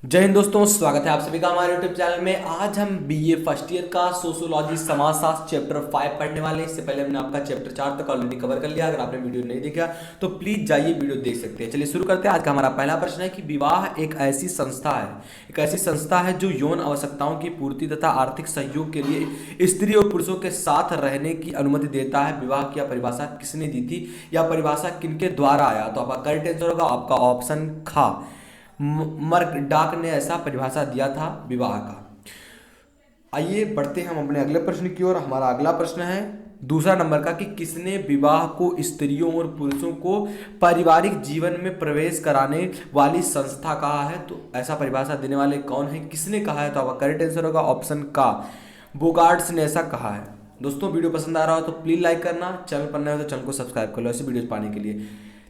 जय हिंद दोस्तों, स्वागत है आप सभी का हमारे यूट्यूब चैनल में। आज हम बीए फर्स्ट ईयर का सोशियोलॉजी समाजशास्त्र चैप्टर 5 पढ़ने वाले हैं। इससे पहले हमने आपका चैप्टर 4 तक ऑलरेडी कवर कर लिया। अगर आपने वीडियो नहीं देखा तो प्लीज जाइए, वीडियो देख सकते हैं। चलिए शुरू करते हैं। आज का हमारा पहला प्रश्न है कि विवाह एक ऐसी संस्था है जो यौन आवश्यकताओं की पूर्ति तथा आर्थिक सहयोग के लिए स्त्री और पुरुषों के साथ रहने की अनुमति देता है। विवाह की परिभाषा किसने दी थी या परिभाषा किनके द्वारा आया? तो आपका करेक्ट आंसर होगा आपका ऑप्शन खा, मर्क डाक ने ऐसा परिभाषा दिया था विवाह का। आइए बढ़ते हैं हम अपने अगले प्रश्न की ओर। हमारा अगला प्रश्न है दूसरा नंबर का कि किसने विवाह को स्त्रियों और पुरुषों को पारिवारिक जीवन में प्रवेश कराने वाली संस्था कहा है? तो ऐसा परिभाषा देने वाले कौन है, किसने कहा है? तो आपका करेक्ट आंसर होगा ऑप्शन का, बोगार्ट्स ने ऐसा कहा है। दोस्तों वीडियो पसंद आ रहा हो तो प्लीज लाइक करना, चैनल पर नए हो तो चैनल को सब्सक्राइब कर लो ऐसे वीडियोस पाने के लिए।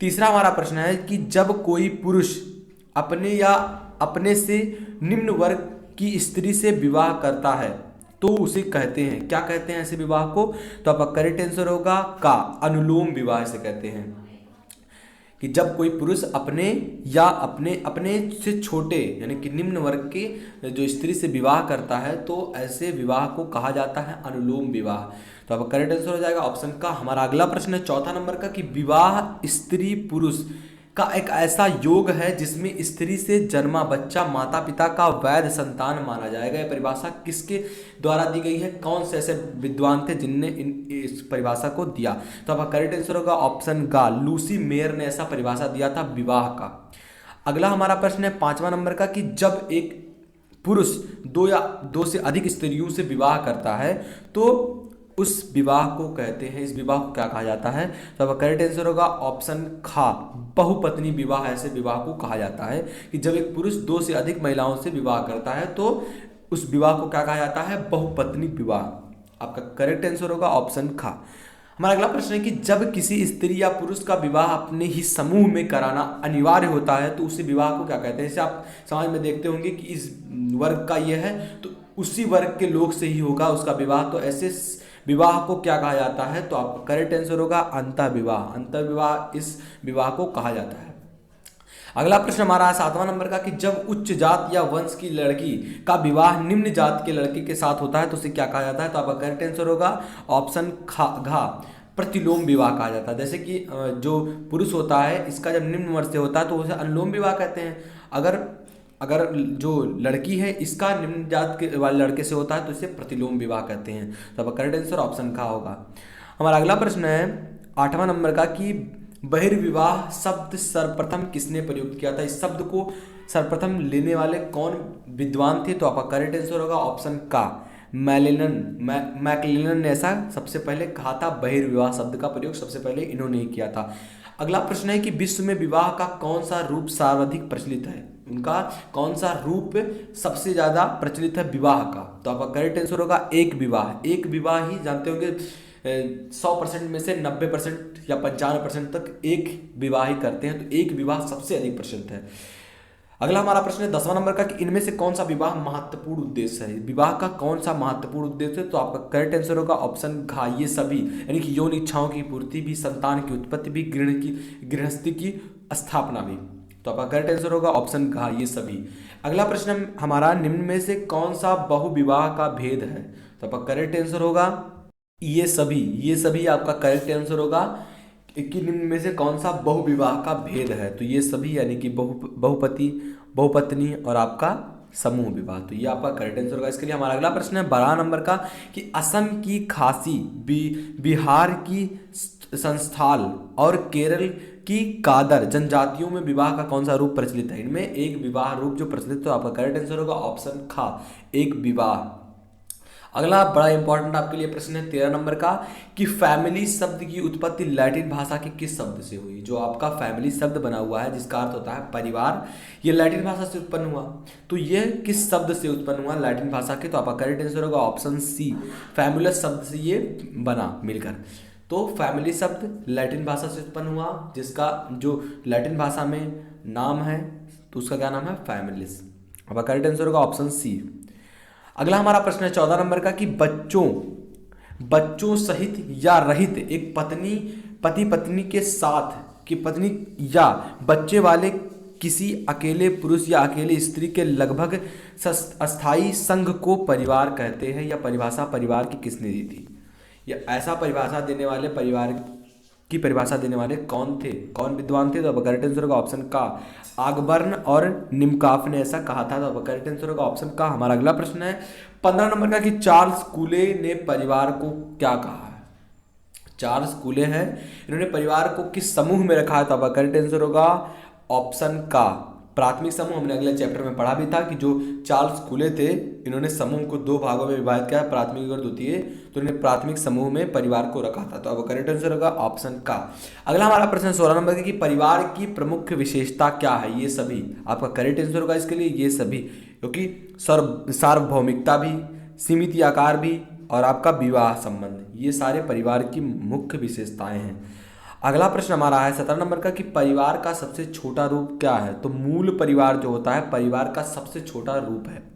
तीसरा हमारा प्रश्न है कि जब कोई पुरुष अपने या अपने से निम्न वर्ग की स्त्री से विवाह करता है तो उसे कहते हैं, क्या कहते हैं ऐसे विवाह को? तो आपका करेक्ट आंसर होगा का, अनुलोम विवाह से कहते हैं। कि जब कोई पुरुष अपने या अपने अपने से छोटे यानी कि निम्न वर्ग के जो स्त्री से विवाह करता है तो ऐसे विवाह को कहा जाता है अनुलोम विवाह। तो आपका करेक्ट आंसर हो जाएगा ऑप्शन का। हमारा अगला प्रश्न है चौथा नंबर का कि विवाह स्त्री पुरुष का एक ऐसा योग है जिसमें स्त्री से जन्मा बच्चा माता पिता का वैध संतान माना जाएगा। यह परिभाषा किसके द्वारा दी गई है? कौन से ऐसे विद्वान थे जिनने इस परिभाषा को दिया? तो आपका करेक्ट आंसर होगा ऑप्शन गा, लूसी मेयर ने ऐसा परिभाषा दिया था विवाह का। अगला हमारा प्रश्न है पांचवा नंबर का कि जब एक पुरुष दो या दो से अधिक स्त्रियों से विवाह करता है तो उस विवाह को कहते हैं, इस विवाह को क्या कहा जाता है? तो आपका करेक्ट आंसर होगा ऑप्शन खा, बहुपत्नी विवाह। ऐसे विवाह को कहा जाता है कि जब एक पुरुष दो से अधिक महिलाओं से विवाह करता है तो उस विवाह को क्या कहा जाता है? बहुपत्नी विवाह। आपका करेक्ट आंसर होगा ऑप्शन खा। हमारा अगला प्रश्न है कि जब किसी स्त्री या पुरुष का विवाह अपने ही समूह में कराना अनिवार्य होता है तो उसी विवाह को क्या कहते हैं? जैसे आप समाज में देखते होंगे कि इस वर्ग का यह है तो उसी वर्ग के लोग से ही होगा उसका विवाह, तो ऐसे विवाह को क्या कहा जाता है? तो आपका करेक्ट आंसर होगा अंतःविवाह। अंतःविवाह इस विवाह को कहा जाता है। अगला प्रश्न हमारा है सातवां नंबर का कि जब उच्च जात या वंश की लड़की का विवाह निम्न जात के लड़के के साथ होता है तो उसे क्या कहा जाता है? तो आपका करेक्ट आंसर होगा ऑप्शन घा, प्रतिलोम विवाह कहा जाता है। जैसे कि जो पुरुष होता है इसका जब निम्न वर्ष से होता है तो उसे अनुलोम विवाह कहते हैं। अगर अगर जो लड़की है इसका निम्न जात के वाले लड़के से होता है तो इसे प्रतिलोम विवाह कहते हैं। तो अब करेक्ट आंसर ऑप्शन का होगा। हमारा अगला प्रश्न है आठवां नंबर का कि बहिर्विवाह शब्द सर्वप्रथम किसने प्रयुक्त किया था? इस शब्द को सर्वप्रथम लेने वाले कौन विद्वान थे? तो आपका करेक्ट आंसर होगा ऑप्शन का, मैकलेलन ने ऐसा सबसे पहले कहा था। बहिर्विवाह शब्द का प्रयोग सबसे पहले इन्होंने ही किया था। अगला प्रश्न है कि विश्व में विवाह का कौन सा रूप सर्वाधिक प्रचलित है? उनका कौन सा रूप सबसे ज्यादा प्रचलित है विवाह का? तो आपका करेक्ट आंसर होगा एक विवाह। एक विवाह ही जानते होंगे 100% में से 90% या 95% तक एक विवाह ही करते हैं, तो एक विवाह सबसे अधिक प्रचलित है। अगला हमारा प्रश्न है 10वां नंबर का कि इनमें से कौन सा विवाह महत्वपूर्ण उद्देश्य है? विवाह का कौन सा महत्वपूर्ण उद्देश्य है? तो आपका करेक्ट आंसर होगा ऑप्शन घा, ये सभी, यानी कि यौन इच्छाओं की पूर्ति भी, संतान की उत्पत्ति भी, गृहस्थी की स्थापना भी। तो आपका करेक्ट आंसर होगा ऑप्शन घा, ये सभी। अगला प्रश्न हमारा निम्न में से कौन सा बहुविवाह का भेद है? तो आपका करेक्ट आंसर होगा ये सभी। ये सभी आपका करेक्ट आंसर होगा कि निम्न में से कौन सा बहुविवाह का भेद है? तो ये सभी यानी कि बहुपति, बहुपत्नी और आपका समूह विवाह। तो ये आपका करेक्ट आंसर होगा। इसके लिए हमारा अगला प्रश्न है 12 नंबर का कि असम की खासी, बिहार की संस्थाल और केरल की कादर जनजातियों में विवाह का कौन सा रूप प्रचलित है? इनमें एक विवाह रूप जो प्रचलित है, तो आपका करेक्ट आंसर होगा ऑप्शन खा, एक विवाह। अगला बड़ा इंपॉर्टेंट आपके लिए प्रश्न है 13 नंबर का कि फैमिली शब्द की उत्पत्ति लैटिन भाषा के किस शब्द से हुई? जो आपका फैमिली शब्द बना हुआ है जिसका अर्थ होता है परिवार, ये लैटिन भाषा से उत्पन्न हुआ। तो ये किस शब्द से उत्पन्न हुआ लैटिन भाषा के? तो आपका करेक्ट आंसर होगा ऑप्शन सी, फैमुलस शब्द से ये बना मिलकर। तो फैमिली शब्द लैटिन भाषा से उत्पन्न हुआ, जिसका जो लैटिन भाषा में नाम है तो उसका क्या नाम है? फैमिलिस। आपका करेक्ट आंसर होगा ऑप्शन सी। अगला हमारा प्रश्न है 14 नंबर का कि बच्चों सहित या रहित एक पति पत्नी के साथ की पत्नी या बच्चे वाले किसी अकेले पुरुष या अकेले स्त्री के लगभग अस्थायी संघ को परिवार कहते हैं? या परिभाषा परिवार की किसने दी थी? या ऐसा परिभाषा देने वाले परिवार की परिभाषा देने वाले कौन थे, कौन विद्वान थे? तो अब करेक्ट आंसर होगा ऑप्शन का आगबर्न और निमकाफ ने ऐसा कहा था। तो अब करेक्ट आंसर होगा ऑप्शन का। हमारा अगला प्रश्न है 15 नंबर का कि चार्ल्स कूले ने परिवार को क्या कहा है? चार्ल्स कूले हैं, इन्होंने परिवार को किस समूह में रखा है? तो अब करेक्ट आंसर होगा ऑप्शन का प्राथमिक समूह। हमने अगले चैप्टर में पढ़ा भी था कि जो चार्ल्स कूले थे, इन्होंने समूह को दो भागों में विभाजित किया, प्राथमिक और द्वितीय। तो इन्होंने प्राथमिक समूह में परिवार को रखा था। तो अब करेक्ट आंसर होगा ऑप्शन का। अगला हमारा प्रश्न 16 नंबर की परिवार की प्रमुख विशेषता क्या है? ये सभी आपका करेक्ट आंसर होगा इसके लिए, ये सभी, क्योंकि सार्वभौमिकता भी, सीमित आकार भी और आपका विवाह संबंध, ये सारे परिवार की मुख्य विशेषताएं हैं। अगला प्रश्न हमारा है 17 नंबर का कि परिवार का सबसे छोटा रूप क्या है? तो मूल परिवार जो होता है परिवार का सबसे छोटा रूप है।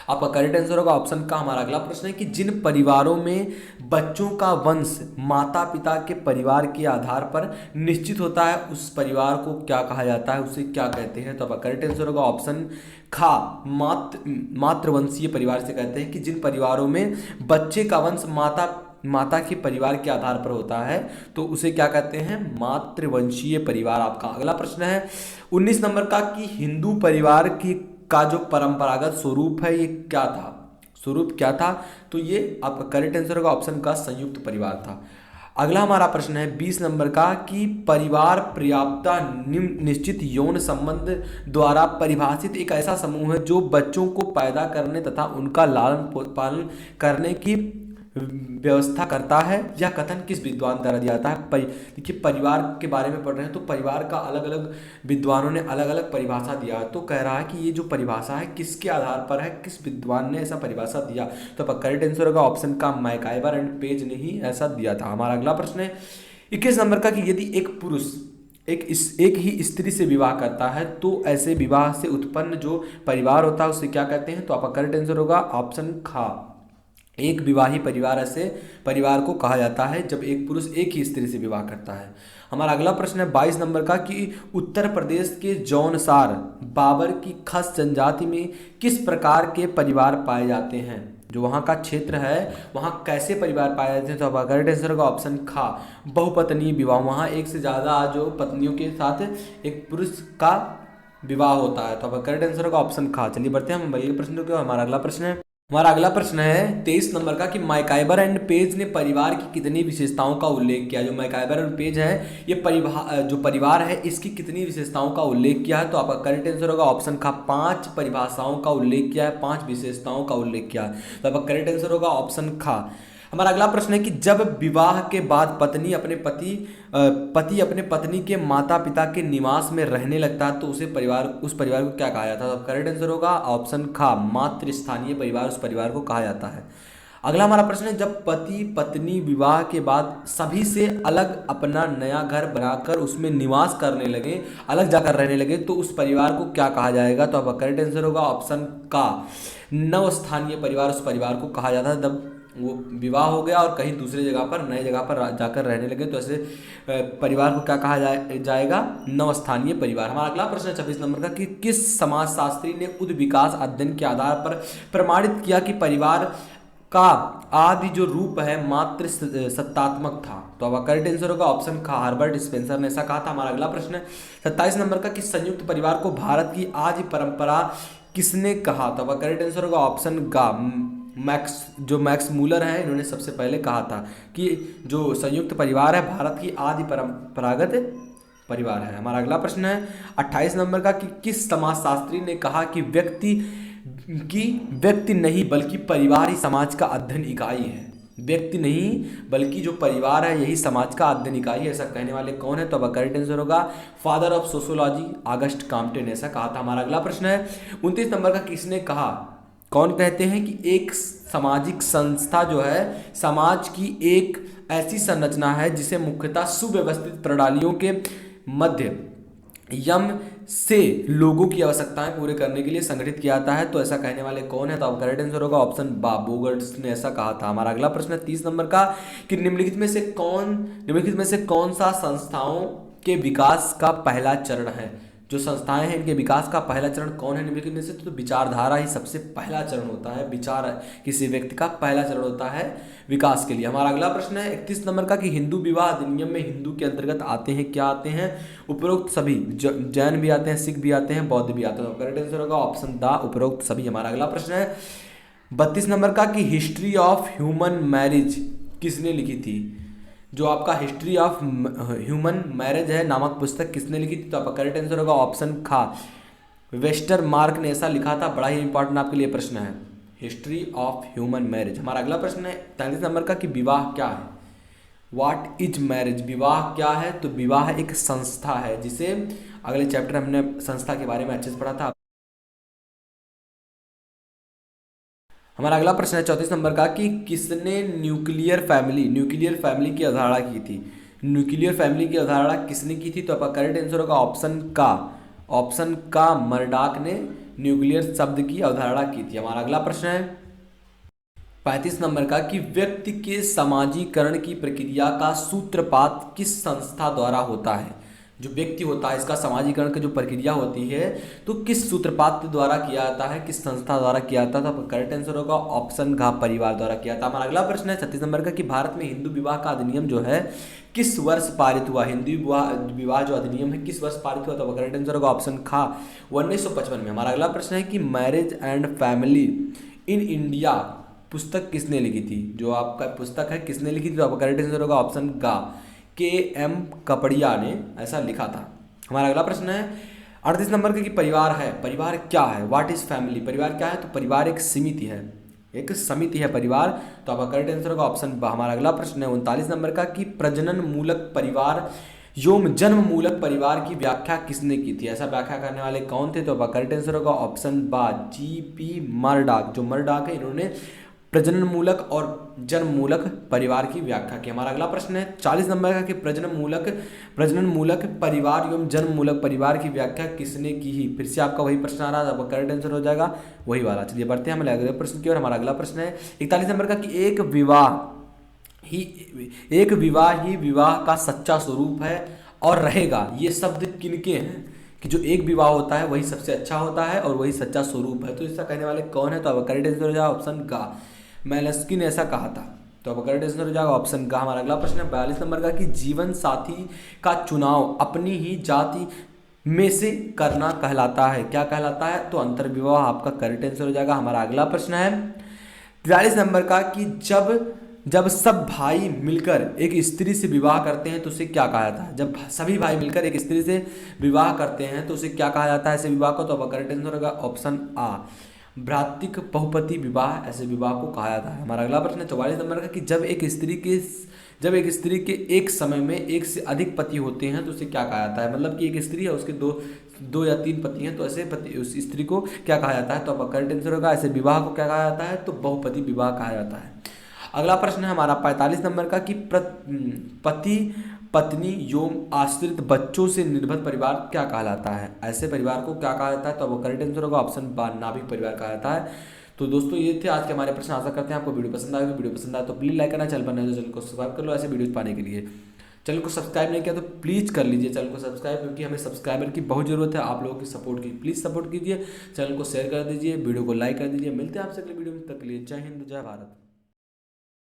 आपका करेक्ट आंसर होगा ऑप्शन का। हमारा अगला प्रश्न है कि जिन परिवारों में बच्चों का वंश माता पिता के परिवार के आधार पर निश्चित होता है, उस परिवार को क्या कहा जाता है, उसे क्या कहते हैं? तो आपका करेक्ट आंसर होगा ऑप्शन खा मातृवंशीय परिवार से कहते हैं कि जिन परिवारों में बच्चे का वंश माता के परिवार के आधार पर होता है तो उसे क्या कहते हैं? मातृवंशीय परिवार। आपका अगला प्रश्न है 19 नंबर का कि हिंदू परिवार का जो परंपरागत स्वरूप है ये क्या था? स्वरूप क्या था? तो ये आपका करेक्ट आंसर होगा ऑप्शन का संयुक्त परिवार था। अगला हमारा प्रश्न है 20 नंबर का कि परिवार पर्याप्ता निश्चित यौन संबंध द्वारा परिभाषित एक ऐसा समूह है जो बच्चों को पैदा करने तथा उनका लालन पालन करने की व्यवस्था करता है। यह कथन किस विद्वान द्वारा दिया जाता है? देखिए परिवार के बारे में पढ़ रहे हैं तो परिवार का अलग अलग विद्वानों ने अलग अलग परिभाषा दिया, तो कह रहा है कि ये जो परिभाषा है किसके आधार पर है, किस विद्वान ने ऐसा परिभाषा दिया? तो करेक्ट आंसर होगा ऑप्शन का मैकाइवर एंड पेज ने ही ऐसा दिया था। हमारा अगला प्रश्न है 21 नंबर का कि यदि एक पुरुष एक ही स्त्री से विवाह करता है तो ऐसे विवाह से उत्पन्न जो परिवार होता है उसे क्या कहते हैं? तो आपका करेक्ट आंसर होगा ऑप्शन खा। एक विवाही परिवार ऐसे परिवार को कहा जाता है जब एक पुरुष एक ही स्त्री से विवाह करता है। हमारा अगला प्रश्न है 22 नंबर का कि उत्तर प्रदेश के जौनसार बाबर की खस जनजाति में किस प्रकार के परिवार पाए जाते हैं? जो वहाँ का क्षेत्र है वहाँ कैसे परिवार पाए जाते हैं? तो अब करेक्ट आंसर का ऑप्शन खा बहुपत्नी विवाह। वहाँ एक से ज़्यादा जो पत्नियों के साथ एक पुरुष का विवाह होता है। तो अब करेक्ट आंसर का ऑप्शन खा। चलिए बढ़ते हैं हम अगले प्रश्न को। हमारा अगला प्रश्न है 23 नंबर का कि मैकाइवर एंड पेज ने परिवार की कितनी विशेषताओं का उल्लेख किया? जो मैकाइवर एंड पेज है ये जो परिवार है इसकी कितनी विशेषताओं का उल्लेख किया है? तो आपका करेक्ट आंसर होगा ऑप्शन का 5 परिभाषाओं का उल्लेख किया है, 5 विशेषताओं का उल्लेख किया है। तो आपका करेक्ट आंसर होगा ऑप्शन खा। हमारा अगला प्रश्न है कि जब विवाह के बाद पति अपने पत्नी के माता पिता के निवास में रहने लगता है तो उस परिवार को क्या कहा जाता है? तो करेक्ट आंसर होगा ऑप्शन खा मातृ स्थानीय परिवार उस परिवार को कहा जाता है। अगला हमारा प्रश्न है जब पति पत्नी विवाह के बाद सभी से अलग अपना नया घर बनाकर उसमें निवास करने लगे, अलग जाकर रहने लगे तो उस परिवार को क्या कहा जाएगा? तो अब करेक्ट आंसर होगा ऑप्शन का नव स्थानीय परिवार उस परिवार को कहा जाता है। जब वो विवाह हो गया और कहीं दूसरी जगह पर नई जगह पर जाकर रहने लगे तो ऐसे परिवार को क्या कहा जाएगा? नवस्थानीय परिवार। हमारा अगला प्रश्न है 26 नंबर का कि किस समाजशास्त्री ने उद विकास अध्ययन के आधार पर प्रमाणित किया कि परिवार का आदि जो रूप है मात्र सत्तात्मक था? तो अब करेक्ट आंसर होगा ऑप्शन खा हर्बर्ट स्पेंसर ने ऐसा कहा था। हमारा अगला प्रश्न है 27 नंबर का कि संयुक्त परिवार को भारत की आदि परंपरा किसने कहा? तो अब करेक्ट आंसर होगा ऑप्शन गा मैक्स मूलर है, इन्होंने सबसे पहले कहा था कि जो संयुक्त परिवार है भारत की आदि परंपरागत परिवार है। हमारा अगला प्रश्न है 28 नंबर का कि किस समाजशास्त्री ने कहा कि व्यक्ति नहीं बल्कि परिवार ही समाज का अध्ययन इकाई है? व्यक्ति नहीं बल्कि जो परिवार है यही समाज का अध्ययन इकाई है, ऐसा कहने वाले कौन है? तो अब करेक्ट आंसर होगा father of sociology August Comte ने ऐसा कहा था। हमारा अगला प्रश्न है 29 नंबर का किसने कहा, कौन कहते हैं कि एक सामाजिक संस्था जो है समाज की एक ऐसी संरचना है जिसे मुख्यतः सुव्यवस्थित प्रणालियों के मध्य यम से लोगों की आवश्यकताएं पूरे करने के लिए संगठित किया जाता है? तो ऐसा कहने वाले कौन है? तो अब करेक्ट आंसर होगा ऑप्शन बा बोगर्ट्स ने ऐसा कहा था। हमारा अगला प्रश्न है 30 नंबर का कि निम्नलिखित में से कौन सा संस्थाओं के विकास का पहला चरण है? जो संस्थाएं हैं इनके विकास का पहला चरण कौन है निम्नलिखित में से? तो विचारधारा ही सबसे पहला चरण होता है। विचार किसी व्यक्ति का पहला चरण होता है विकास के लिए। हमारा अगला प्रश्न है 31 नंबर का कि हिंदू विवाह अधिनियम में हिंदू के अंतर्गत आते हैं क्या आते हैं? उपरोक्त सभी। जैन भी आते हैं, सिख भी आते हैं, बौद्ध भी आते हैं। तो करेक्ट आंसर होगा ऑप्शन द उपरोक्त सभी। हमारा अगला प्रश्न है 32 नंबर का कि हिस्ट्री ऑफ ह्यूमन मैरिज किसने लिखी थी? जो आपका हिस्ट्री ऑफ ह्यूमन मैरिज है नामक पुस्तक किसने लिखी थी? तो आपका करेक्ट आंसर होगा ऑप्शन खा, वेस्टर मार्क ने ऐसा लिखा था। बड़ा ही इंपॉर्टेंट आपके लिए प्रश्न है हिस्ट्री ऑफ ह्यूमन मैरिज। हमारा अगला प्रश्न है 43 नंबर का कि विवाह क्या है? What is marriage? विवाह क्या है? तो विवाह एक संस्था है, जिसे अगले चैप्टर हमने संस्था के बारे में अच्छे से पढ़ा था। हमारा अगला प्रश्न है 34 नंबर का कि किसने न्यूक्लियर फैमिली की अवधारणा की थी? न्यूक्लियर फैमिली की अवधारणा किसने की थी? तो आपका करेक्ट आंसर होगा ऑप्शन का मर्डॉक ने न्यूक्लियर शब्द की अवधारणा की थी। हमारा अगला प्रश्न है 35 नंबर का कि व्यक्ति के समाजीकरण की प्रक्रिया का सूत्रपात किस संस्था द्वारा होता है? जो व्यक्ति होता है इसका समाजीकरण की जो प्रक्रिया होती है तो किस सूत्रपात द्वारा किया जाता है, किस संस्था द्वारा किया जाता है? तो करेक्ट आंसर होगा ऑप्शन घ परिवार द्वारा किया था। हमारा अगला प्रश्न है 36 नंबर का कि भारत में हिंदू विवाह का अधिनियम जो है किस वर्ष पारित हुआ? हिंदू विवाह जो अधिनियम है किस वर्ष पारित हुआ? तो करेक्ट आंसर होगा ऑप्शन खा 1955 में। हमारा अगला प्रश्न है कि marriage and family in India पुस्तक किसने लिखी थी? जो आपका पुस्तक है किसने लिखी थी? तो आपका करेक्ट आंसर होगा ऑप्शन गा, के.एम. कपड़िया ने ऐसा लिखा था। हमारा अगला प्रश्न है 38 नंबर का कि परिवार क्या है? What is family? परिवार क्या है? तो परिवार एक समिति है परिवार। तो आपका करेक्ट आंसर होगा ऑप्शन ब। हमारा अगला प्रश्न है 39 नंबर का कि प्रजनन मूलक परिवार एवं जन्म मूलक परिवार की व्याख्या किसने की थी? ऐसा व्याख्या करने वाले कौन थे? तो आपका करेक्ट आंसर होगा ऑप्शन बा, जी.पी. मर्डॉक। जो मर्डॉक है इन्होंने प्रजनन मूलक और जन्म मूलक परिवार की व्याख्या की। हमारा अगला प्रश्न है 40 नंबर का कि प्रजनन मूलक परिवार एवं जन्म मूलक परिवार की व्याख्या किसने की ही? फिर से आपका वही प्रश्न आ रहा है, आपका करेक्ट आंसर हो जाएगा वही वाला। चलिए बढ़ते हैं हमारे अगले प्रश्न की ओर। हमारा अगला प्रश्न है 41 नंबर का कि एक विवाह ही विवाह का सच्चा स्वरूप है और रहेगा। ये शब्द किनके हैं? कि जो एक विवाह होता है वही सबसे अच्छा होता है और वही सच्चा स्वरूप है। तो इसका कहने वाले कौन है? तो अब करेक्ट आंसर हो जाएगा ऑप्शन का, मेलस्की ने ऐसा कहा था। तो अब करेक्ट आंसर हो जाएगा ऑप्शन का। हमारा अगला प्रश्न है 42 नंबर का कि जीवन साथी का चुनाव अपनी ही जाति में से करना कहलाता है, क्या कहलाता है? तो अंतर्विवाह आपका करेक्ट आंसर हो जाएगा। हमारा अगला प्रश्न है 43 नंबर का कि जब सब भाई मिलकर एक स्त्री से विवाह करते हैं तो उसे क्या कहा जाता है? जब सभी भाई मिलकर एक स्त्री से विवाह करते हैं तो उसे क्या कहा जाता है ऐसे विवाह को? तो अब करेक्ट आंसर होगा ऑप्शन आ, भ्रातृक बहुपति विवाह ऐसे विवाह को कहा जाता है। हमारा अगला प्रश्न है 44 नंबर का कि जब एक स्त्री के एक समय में एक से अधिक पति होते हैं तो उसे क्या कहा जाता है? मतलब कि एक स्त्री है उसके दो या तीन पति हैं तो ऐसे पति उस स्त्री को क्या कहा जाता है? तो अब करेक्ट आंसर होगा ऐसे विवाह को क्या कहा जाता है? तो बहुपति विवाह कहा जाता है। अगला प्रश्न है हमारा 45 नंबर का कि पति पत्नी एवं आश्रित बच्चों से निर्भर परिवार क्या कहलाता है? ऐसे परिवार को क्या कहा जाता है? तो अब करेक्ट आंसर होगा ऑप्शन बा, नाभिक परिवार कहा जाता है। तो दोस्तों ये थे आज के हमारे प्रश्न। आशा करते हैं आपको वीडियो पसंद आएगा। वीडियो पसंद आए तो प्लीज लाइक करना, चैनल पर नए तो चैनल को सब्सक्राइब कर लो ऐसे वीडियोस पाने के लिए। चैनल को सब्सक्राइब नहीं किया तो प्लीज़ कर लीजिए चैनल को सब्सक्राइब, क्योंकि हमें सब्सक्राइबर की बहुत ज़रूरत है, आप लोगों की सपोर्ट की। प्लीज़ सपोर्ट कीजिए, चैनल को शेयर कर दीजिए, वीडियो को लाइक कर दीजिए। मिलते हैं आपसे अगले वीडियो में, तक के लिए जय हिंद जय भारत।